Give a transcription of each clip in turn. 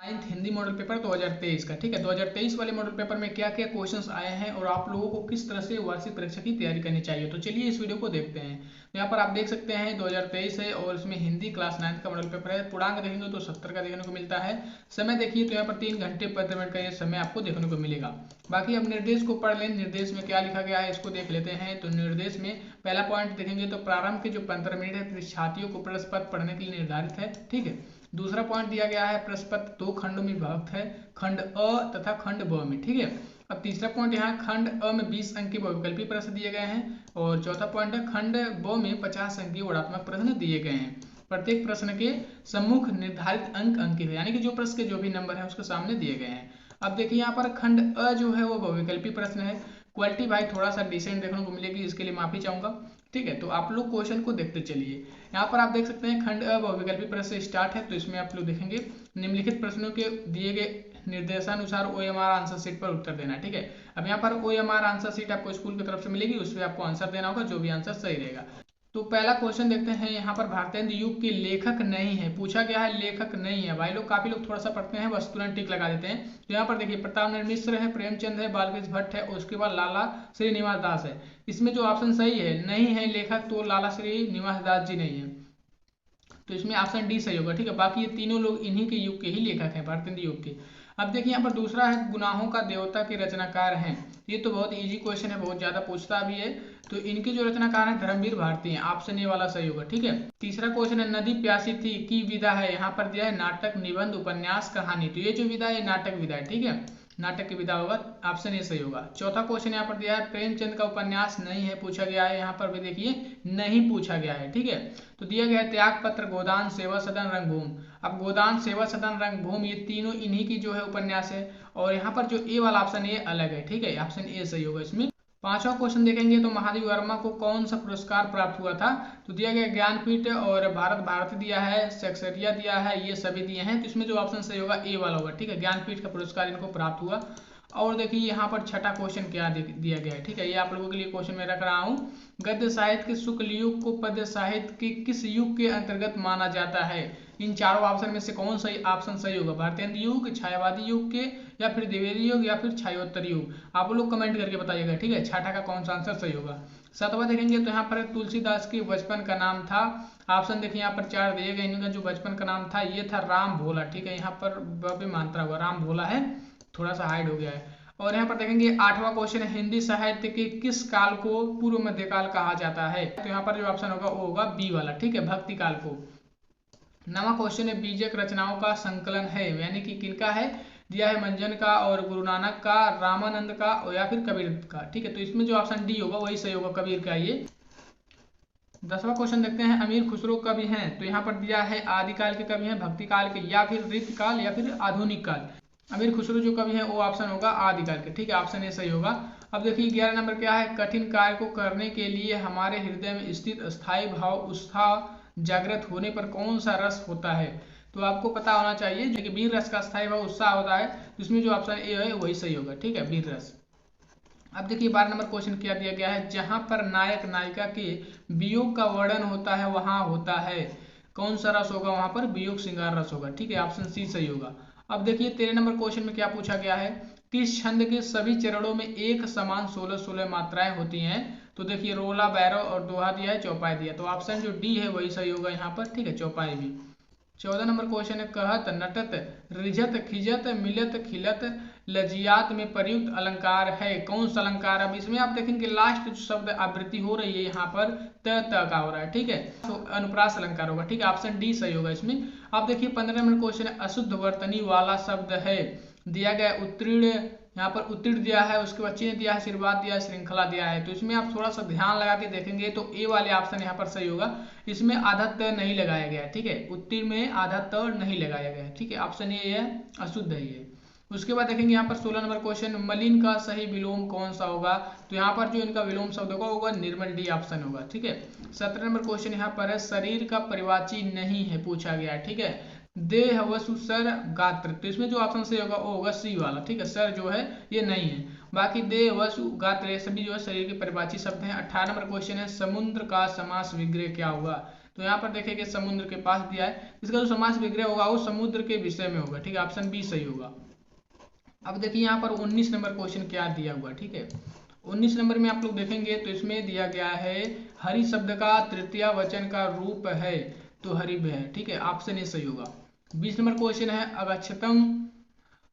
9th Hindi model paper 2023 का। ठीक है, 2023 वाले मॉडल पेपर में क्या क्या क्वेश्चंस आए हैं और आप लोगों को किस तरह से वार्षिक परीक्षा की तैयारी करनी चाहिए, तो चलिए इस वीडियो को देखते हैं। तो यहाँ पर आप देख सकते हैं 2023 है और इसमें हिंदी क्लास 9th का मॉडल पेपर है। पूर्णांक देखेंगे तो 70 का देखने को मिलता है। समय देखिए तो यहाँ पर 3 घंटे 15 मिनट का ये समय आपको देखने को मिलेगा। बाकी अब निर्देश को पढ़ लें, निर्देश में क्या लिखा गया है इसको देख लेते हैं। तो निर्देश में पहला पॉइंट देखेंगे तो प्रारंभ के जो 15 मिनट है परीक्षार्थियों को प्रश्न पत्र पढ़ने के लिए निर्धारित है। ठीक है, दूसरा पॉइंट दिया गया है प्रश्न पत्र 2 खंडों में विभक्त है, खंड अ तथा खंड ब में। ठीक है, अब तीसरा पॉइंट यहाँ खंड अ में 20 अंक के बहुविकल्पी प्रश्न दिए गए हैं और चौथा पॉइंट है खंड ब में 50 अंक के वर्णात्मक प्रश्न दिए गए हैं। प्रत्येक प्रश्न के सम्मुख निर्धारित अंक अंकित है, यानी कि जो प्रश्न के जो भी नंबर है उसके सामने दिए गए हैं। अब देखिए यहाँ पर खंड अ जो है वो बहुविकल्पी प्रश्न है। क्वालिटी भाई थोड़ा सा डिसेंट देखने को मिलेगी, इसके लिए माफी चाहूंगा। ठीक है, तो आप लोग क्वेश्चन को देखते चलिए। यहाँ पर आप देख सकते हैं खंड अ बहुविकल्पी प्रश्न से स्टार्ट है, तो इसमें आप लोग देखेंगे निम्नलिखित प्रश्नों के दिए गए निर्देशानुसार OMR आंसर शीट पर उत्तर देना है। ठीक है, अब यहाँ पर OMR आंसर शीट आपको स्कूल की तरफ से मिलेगी, उसमें आपको आंसर देना होगा, जो भी आंसर सही रहेगा। तो पहला क्वेश्चन देखते हैं। यहाँ पर भारतेंदु युग के लेखक नहीं है, पूछा गया है लेखक नहीं है। भाई लोग काफी लोग थोड़ा सा पढ़ते हैं बस तुरंत टिक लगा देते हैं। तो यहाँ पर देखिए प्रताप मिश्र है, प्रेमचंद है, बालकृष्ण भट्ट है, उसके बाद लाला श्रीनिवास दास है। इसमें जो ऑप्शन सही है नहीं है लेखक, तो लाला श्रीनिवास दास जी नहीं है, तो इसमें ऑप्शन डी सही होगा। ठीक है, बाकी ये तीनों लोग इन्हीं के युग के ही लेखक हैं, भारतेंदु युग के। अब देखिए यहाँ पर दूसरा है गुनाहों का देवता के रचनाकार हैं। ये तो बहुत इजी क्वेश्चन है, बहुत ज्यादा पूछता भी है। तो इनके जो रचनाकार हैं धर्मवीर भारती हैं, ऑप्शन ए वाला सही होगा। ठीक है, तीसरा क्वेश्चन है नदी प्यासी थी की विधा है, यहाँ पर दिया है नाटक, निबंध, उपन्यास, कहानी। तो ये जो विधा है नाटक विधा है। ठीक है, नाटक की विधा होगा, ऑप्शन ए सही होगा। चौथा क्वेश्चन यहाँ पर दिया है प्रेमचंद का उपन्यास नहीं है, पूछा गया है। यहाँ पर भी देखिए नहीं पूछा गया है। ठीक है, तो दिया गया है त्याग पत्र, गोदान, सेवा सदन, रंगभूमि। अब गोदान, सेवा सदन, रंगभूमि ये तीनों इन्हीं की जो है उपन्यास है, और यहाँ पर जो ए वाला ऑप्शन ये अलग है। ठीक है, ऑप्शन ए सही होगा इसमें। पांचवा क्वेश्चन देखेंगे तो महादेव वर्मा को कौन सा पुरस्कार प्राप्त हुआ था, तो दिया गया ज्ञानपीठ और भारत भारती दिया है, सेक्सरिया दिया है, ये सभी दिए हैं। तो इसमें जो ऑप्शन सही होगा ए वाला होगा। ठीक है, ज्ञानपीठ का पुरस्कार इनको प्राप्त हुआ। और देखिए यहाँ पर छठा क्वेश्चन क्या दिया गया है। ठीक है, ये आप लोगों के लिए क्वेश्चन मैं रख रहा हूँ। गद्य साहित्य के शुक्ल युग को पद्य साहित्य के किस युग के अंतर्गत माना जाता है। इन चारों ऑप्शन में से कौन सही ऑप्शन सही होगा, भारतेंदु युग, छायावादी युग के, या फिर द्विवेदी युग, या फिर छायोत्तर युग। आप लोग कमेंट करके बताइएगा। ठीक है, छठा का कौन सा आंसर सही होगा। सातवां देखेंगे तो यहाँ पर तुलसीदास के बचपन का नाम था। ऑप्शन देखिए यहाँ पर 4 दिए गए, इनका जो बचपन का नाम था ये था राम भोला। ठीक है, यहाँ पर भी मात्रा हुआ राम भोला है, थोड़ा सा हाइड हो गया है। और यहाँ पर देखेंगे आठवां क्वेश्चन है हिंदी साहित्य के किस काल को पूर्व मध्यकाल कहा जाता है, तो यहाँ पर जो ऑप्शन होगा वो होगा बी वाला। ठीक है, भक्ति काल को। नवा क्वेश्चन है बीजक रचनाओं का संकलन है, यानी कि किनका है, दिया है मंजन का और गुरु नानक का, रामानंद का और या फिर कबीर का। ठीक है, तो इसमें जो ऑप्शन डी होगा वही सही होगा, कबीर का ये। 10वां क्वेश्चन देखते हैं अमीर खुसरो कवि हैं, तो यहाँ पर दिया है आदिकाल के कवि हैं, भक्ति काल के, या फिर रीतकाल, या फिर आधुनिक काल। अमीर खुसरो जो कवि है वो ऑप्शन होगा आदिकाल के। ठीक है, ऑप्शन ए सही होगा। अब देखिए 11 नंबर क्या है, कठिन कार्य को करने के लिए हमारे हृदय में स्थित स्थायी भाव उत्साह जागृत होने पर कौन सा रस होता है, तो आपको पता होना चाहिए जो कि वीर रस का स्थायी भाव उत्साह होता है, जिसमें जो ऑप्शन ए है वही सही होगा। ठीक है, वीर रस। अब देखिए 12 नंबर क्वेश्चन क्या दिया गया है, जहां पर नायक नायिका के वियोग का वर्णन होता है वहां होता है कौन सा रस होगा, वहां पर वियोग श्रृंगार रस होगा। ठीक है, ऑप्शन सी सही होगा। अब देखिए 13 नंबर क्वेश्चन में क्या पूछा गया है, किस छंद के सभी चरणों में एक समान 16-16 मात्राएं होती हैं, तो देखिए रोला, बैरव और दोहा दिया है, चौपाई दिया, तो ऑप्शन जो डी है वही सही होगा यहाँ पर। ठीक है, चौपाई भी। 14 नंबर क्वेश्चन है कहत, नटत, रिझत, खिजत, मिलत, खिलत, लजियात में प्रयुक्त अलंकार है कौन सा अलंकार। अब इसमें आप देखेंगे लास्ट जो शब्द आवृत्ति हो रही है यहाँ पर त का हो रहा है। ठीक है, तो अनुप्रास अलंकार होगा। ठीक है, ऑप्शन डी सही होगा इसमें। आप देखिए 15 नंबर क्वेश्चन है अशुद्ध वर्तनी वाला शब्द है, दिया गया उत्तीर्ण, यहाँ पर उत्तीर्ण दिया है, उसके बाद चिन्ह दिया है, आशीर्वाद दिया है, श्रृंखला दिया है। तो इसमें आप थोड़ा सा ध्यान लगा के देखेंगे तो ए वाले ऑप्शन यहाँ पर सही होगा, इसमें आधा त नहीं लगाया गया। ठीक है, उत्तीर्ण में आधा त नहीं लगाया गया। ठीक है, ऑप्शन ए है, अशुद्ध है ये। उसके बाद देखेंगे यहाँ पर 16 नंबर क्वेश्चन मलिन का सही विलोम कौन सा होगा, तो यहाँ पर जो इनका विलोम शब्द होगा निर्मल, डी ऑप्शन होगा। ठीक है, 17 नंबर क्वेश्चन यहाँ पर है शरीर का परिवाची नहीं है, पूछा गया है। ठीक है, देह, वसु, सर, गात्र, तो इसमें जो ऑप्शन सही होगा वो होगा सी वाला। ठीक है, सर जो है ये नहीं है, बाकी देह, वसु, गात्र ये सभी जो है शरीर के परिवाची शब्द हैं। 18 नंबर क्वेश्चन है समुद्र का समास विग्रह क्या होगा, तो यहाँ पर देखेंगे समुद्र के पास दिया है, इसका जो समास विग्रह होगा वो समुद्र के विषय में होगा, ठीक है, ऑप्शन बी सही होगा। अब देखिए यहाँ पर 19 नंबर क्वेश्चन क्या दिया हुआ, ठीक है। 19 नंबर में आप लोग देखेंगे तो इसमें दिया गया है हरि शब्द का तृतीय वचन का रूप है, तो हरिभ है, ठीक है, ऑप्शन ए सही होगा। 20 नंबर क्वेश्चन है अगच्छतम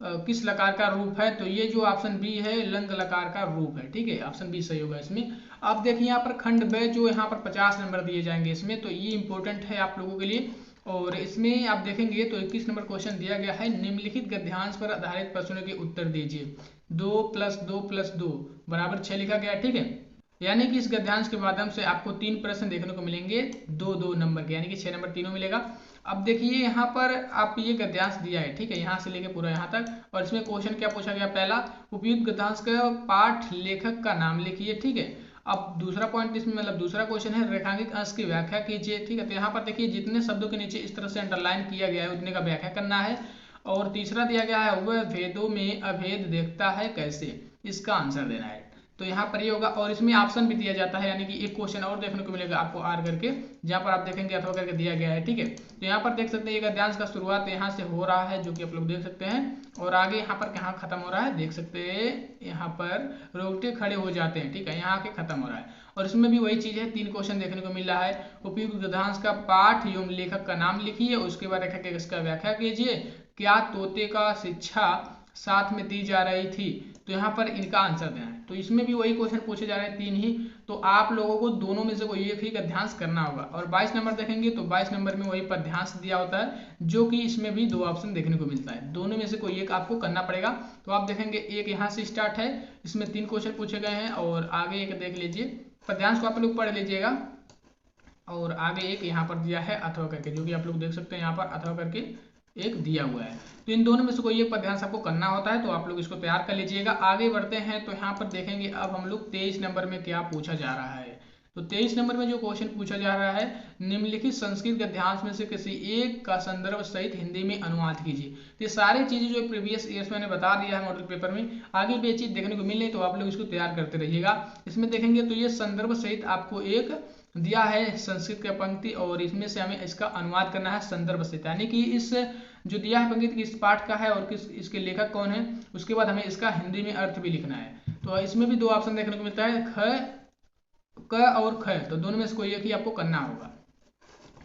किस लकार का रूप है, तो ये जो ऑप्शन बी है लंग लकार का रूप है, ठीक है, ऑप्शन बी सही होगा इसमें। अब देखिए यहाँ पर खंड ब जो यहाँ पर 50 नंबर दिए जाएंगे इसमें, तो ये इंपॉर्टेंट है आप लोगों के लिए। और इसमें आप देखेंगे तो 21 नंबर क्वेश्चन दिया गया है निम्नलिखित गद्यांश पर आधारित प्रश्नों के उत्तर दीजिए। 2 + 2 + 2 = 6 लिखा गया है, ठीक है। यानी कि इस गद्यांश के माध्यम से आपको 3 प्रश्न देखने को मिलेंगे 2-2 नंबर के, यानी कि 6 नंबर तीनों मिलेगा। अब देखिए यहाँ पर आप ये गद्यांश दिया है, ठीक है, यहाँ से लेके पूरा यहाँ तक। और इसमें क्वेश्चन क्या पूछा गया, पहला उपयुक्त गद्यांश का पाठ लेखक का नाम लिखिए, ठीक है। अब दूसरा पॉइंट इसमें मतलब दूसरा क्वेश्चन है रेखांकित अंश की व्याख्या कीजिए, ठीक है। तो यहाँ पर देखिए जितने शब्दों के नीचे इस तरह से अंडरलाइन किया गया है उतने का व्याख्या करना है। और तीसरा दिया गया है वह भेदों में अभेद देखता है कैसे, इसका आंसर देना है। तो यहाँ पर ये होगा। और इसमें ऑप्शन भी दिया जाता है, यानी कि एक क्वेश्चन और देखने को मिलेगा आपको आर करके, जहाँ पर आप देखेंगे अथवा करके दिया गया है, ठीक है। तो यहाँ पर देख सकते हैं ये गद्यांश का शुरुआत यहाँ से हो रहा है, जो कि आप लोग देख सकते हैं, और आगे यहाँ पर कहाँ खत्म हो रहा है देख सकते हैं, यहाँ पर रोकटे खड़े हो जाते हैं, ठीक है, यहाँ आके खत्म हो रहा है। और इसमें भी वही चीज है, 3 क्वेश्चन देखने को मिल रहा है। उपयुक्त गद्यांश का पाठ एवं लेखक का नाम लिखिए, उसके बाद रेखा के इसका व्याख्या कीजिए। क्या तोते का शिक्षा साथ में दी जा रही थी, तो यहाँ पर इनका आंसर देना है। तो इसमें भी वही क्वेश्चन पूछे जा रहे हैं 3 ही, तो आप लोगों को दोनों में से कोई एक ही गद्यांश करना होगा। और 22 नंबर देखेंगे तो 22 नंबर में वही पद्यांश दिया होता है, जो कि इसमें भी 2 ऑप्शन देखने को मिलता है, दोनों में से कोई एक आपको करना पड़ेगा। तो आप देखेंगे एक यहाँ से स्टार्ट है, इसमें 3 क्वेश्चन पूछे गए हैं, और आगे एक देख लीजिए, पद्यांश को आप लोग पढ़ लीजिएगा। और आगे एक यहाँ पर दिया है अथवा करके, जो कि आप लोग देख सकते हैं यहाँ पर अथवा करके एक दिया हुआ है। तो इन दोनों में से कोई एक पद्यांश आपको करना होता है, तो आप लोग इसको तैयार कर लीजिएगा। आगे बढ़ते हैं तो यहाँ पर देखेंगे अब हम लोग 23 नंबर में क्या पूछा जा रहा है। तो 23 नंबर में जो क्वेश्चन पूछा जा रहा है, निम्नलिखित संस्कृत गद्यांश में से किसी एक का संदर्भ सहित हिंदी में अनुवाद कीजिए। तो ये सारी चीजें जो प्रीवियस ईयर्स मैंने बता दिया है मॉडल पेपर में, आगे भी ये चीज देखने को मिल रही, तो आप लोग इसको तैयार करते रहिएगा। इसमें देखेंगे तो ये संदर्भ सहित आपको एक दिया है संस्कृत की पंक्ति, और इसमें से हमें इसका अनुवाद करना है संदर्भ सहित, यानी कि इस जो दिया है पंक्ति किस पाठ का है और किस इसके लेखक कौन है, उसके बाद हमें इसका हिंदी में अर्थ भी लिखना है। तो इसमें भी 2 ऑप्शन देखने को मिलता है, ख क और ख, तो दोनों में से कोई एक ही आपको करना होगा।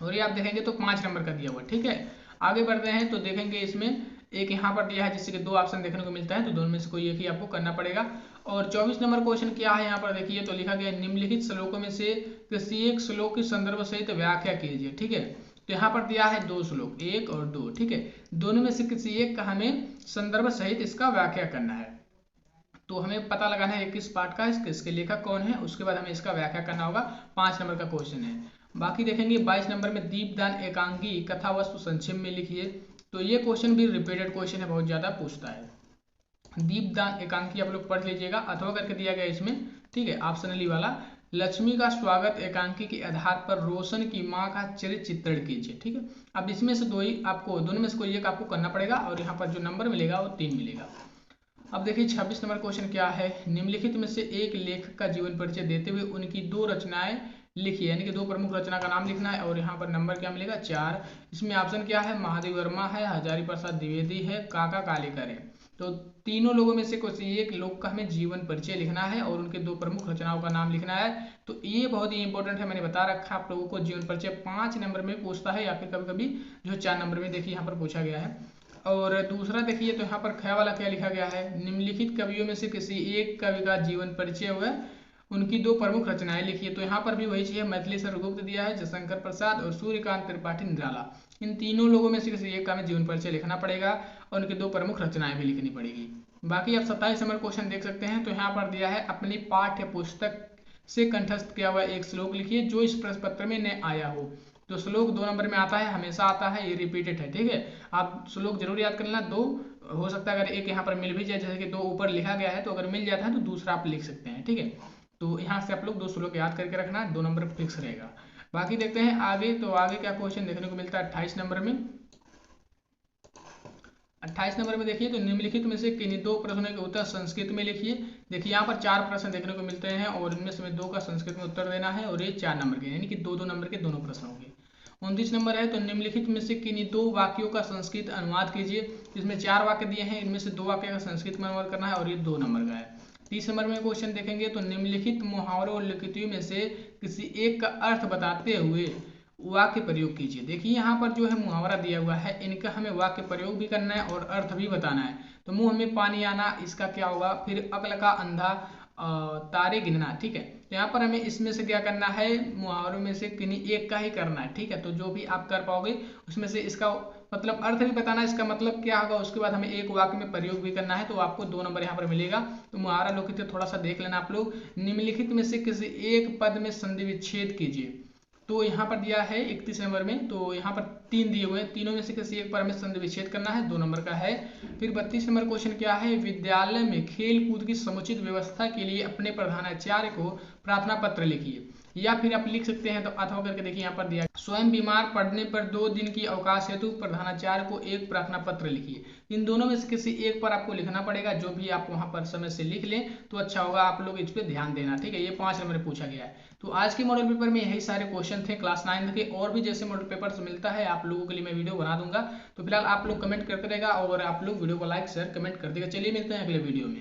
और ये आप देखेंगे तो 5 नंबर का दिया हुआ, ठीक है। आगे बढ़ते हैं तो देखेंगे इसमें एक यहाँ पर दिया है जिससे कि 2 ऑप्शन देखने को मिलता है, तो दोनों में से कोई एक ही आपको करना पड़ेगा। और 24 नंबर क्वेश्चन क्या है यहाँ पर देखिए, तो लिखा गया निम्नलिखित श्लोकों में से किसी एक श्लोक की संदर्भ सहित व्याख्या कीजिए, ठीक है। तो यहाँ पर दिया है 2 श्लोक, 1 और 2, ठीक है। दोनों में से किसी एक का हमें संदर्भ सहित इसका व्याख्या करना है। तो हमें पता लगाना है किस पाठ का है, इसके लेखक कौन है, उसके बाद हमें इसका व्याख्या करना होगा। 5 नंबर का क्वेश्चन है। बाकी देखेंगे 22 नंबर में दीपदान एकांकी कथा वस्तु संक्षेप में लिखिए। तो ये क्वेश्चन भी रिपीटेड क्वेश्चन है, बहुत ज्यादा पूछता है। दीपदान एकांकी आप लोग पढ़ लीजिएगा, अथवा करके दिया गया इसमें, ठीक है, ऑप्शनली वाला। लक्ष्मी का स्वागत एकांकी के आधार पर रोशन की माँ का चरित्र चित्रण कीजिए, ठीक है। अब इसमें से दोनों में से कोई एक आपको करना पड़ेगा, और यहाँ पर जो नंबर मिलेगा वो 3 मिलेगा। अब देखिए 26 नंबर क्वेश्चन क्या है, निम्नलिखित में से एक लेखक का जीवन परिचय देते हुए उनकी 2 रचनाएं लिखिए, यानी कि 2 प्रमुख रचना का नाम लिखना है। और यहाँ पर नंबर क्या मिलेगा 4। इसमें ऑप्शन क्या है, महादेव वर्मा है, हजारी प्रसाद द्विवेदी है, काका कालेकर है। तो तीनों लोगों में से किसी एक लोग का हमें जीवन परिचय लिखना है और उनके 2 प्रमुख रचनाओं का नाम लिखना है। तो ये बहुत ही इंपॉर्टेंट है, मैंने बता रखा है आप लोगों को। जीवन परिचय 5 नंबर में पूछता है, या फिर कभी कभी जो 4 नंबर में देखिए यहाँ पर पूछा गया है। और दूसरा देखिए तो यहाँ पर ख वाला क्या लिखा गया है, निम्नलिखित कवियों में से किसी एक कवि का जीवन परिचय हुआ, उनकी 2 प्रमुख रचनाएं लिखिए। तो यहाँ पर भी वही चीज है, मैथिली सरगुप्त दिया है, जयशंकर प्रसाद और सूर्यकांत त्रिपाठी निराला। इन तीनों लोगों में से किसी एक का हमें जीवन परिचय लिखना पड़ेगा, और उनकी 2 प्रमुख रचनाएं भी लिखनी पड़ेगी। बाकी आप 27 नंबर क्वेश्चन देख सकते हैं। तो यहाँ पर दिया है अपनी पाठ्य पुस्तक से कंठस्थ किया हुआ एक श्लोक लिखिए जो इस प्रश्न पत्र में न आया हो। तो श्लोक 2 नंबर में आता है, हमेशा आता है, ये रिपीटेड है, ठीक है। आप श्लोक जरूर याद कर लेना। 2 हो सकता है अगर एक यहाँ पर मिल भी जाए, जैसे कि 2 ऊपर लिखा गया है, तो अगर मिल जाता है तो दूसरा आप लिख सकते हैं, ठीक है। तो यहाँ से आप लोग 2 श्लोक याद करके रखना, 2 नंबर फिक्स रहेगा। बाकी देखते हैं आगे, तो आगे क्या क्वेश्चन देखने को मिलता है 28 नंबर में। 28 नंबर में देखिए तो निम्नलिखित में से किन्हीं 2 प्रश्नों के उत्तर संस्कृत में लिखिए। देखिए यहाँ पर 4 प्रश्न देखने को मिलते हैं, और इनमें से 2 का संस्कृत में उत्तर देना है, और ये 4 नंबर के, यानी कि 2-2 नंबर के दोनों प्रश्न होंगे। 29 नंबर है, तो निम्नलिखित में से किन्हीं 2 वाक्यों का संस्कृत अनुवाद कीजिए। इसमें 4 वाक्य दिए हैं, इनमें से 2 वाक्य का संस्कृत में अनुवाद करना है और ये 2 नंबर का है। 30 नंबर में क्वेश्चन देखेंगे तो निम्नलिखित मुहावरों और लिखितों में से किसी एक का अर्थ बताते हुए वाक्य प्रयोग कीजिए। देखिए यहाँ पर जो है मुहावरा दिया हुआ है, इनका हमें वाक्य प्रयोग भी करना है और अर्थ भी बताना है। तो मुंह में पानी आना, इसका क्या होगा, फिर अक्ल का अंधा तारे गिनना, ठीक है। तो यहाँ पर हमें इसमें से क्या करना है, मुहावरों में से किन्हीं एक का ही करना है, ठीक है। तो जो भी आप कर पाओगे उसमें से इसका मतलब अर्थ भी बताना है, इसका मतलब क्या होगा, उसके बाद हमें एक वाक्य में प्रयोग भी करना है। तो आपको 2 नंबर यहाँ पर मिलेगा। तो मुहावरा लोकित थोड़ा सा देख लेना आप लोग। निम्नलिखित में से किसी एक पद में संधि विच्छेद कीजिए। तो यहाँ पर दिया है 31 नंबर में, तो यहाँ पर 3 दिए हुए हैं, तीनों में से किसी एक पर हमें संधि विच्छेद करना है, 2 नंबर का है। फिर 32 नंबर क्वेश्चन क्या है, विद्यालय में खेल कूद की समुचित व्यवस्था के लिए अपने प्रधानाचार्य को प्रार्थना पत्र लिखिए। या फिर आप लिख सकते हैं तो अथवा करके देखिए यहाँ पर दिया, स्वयं बीमार पड़ने पर 2 दिन की अवकाश हेतु प्रधानाचार्य को एक प्रार्थना पत्र लिखिए। इन दोनों में से किसी एक पर आपको लिखना पड़ेगा, जो भी आप वहां पर समय से लिख लें तो अच्छा होगा। आप लोग इस पर ध्यान देना, ठीक है। ये 5 नंबर में पूछा गया है। तो आज के मॉडल पेपर में यही सारे क्वेश्चन थे क्लास 9 के। और भी जैसे मॉडल पेपर्स मिलता है आप लोगों के लिए मैं वीडियो बना दूंगा। तो फिलहाल आप लोग कमेंट करते रहेगा और आप लोग वीडियो को लाइक शेयर कमेंट कर देगा। चलिए मिलते हैं अगले वीडियो में।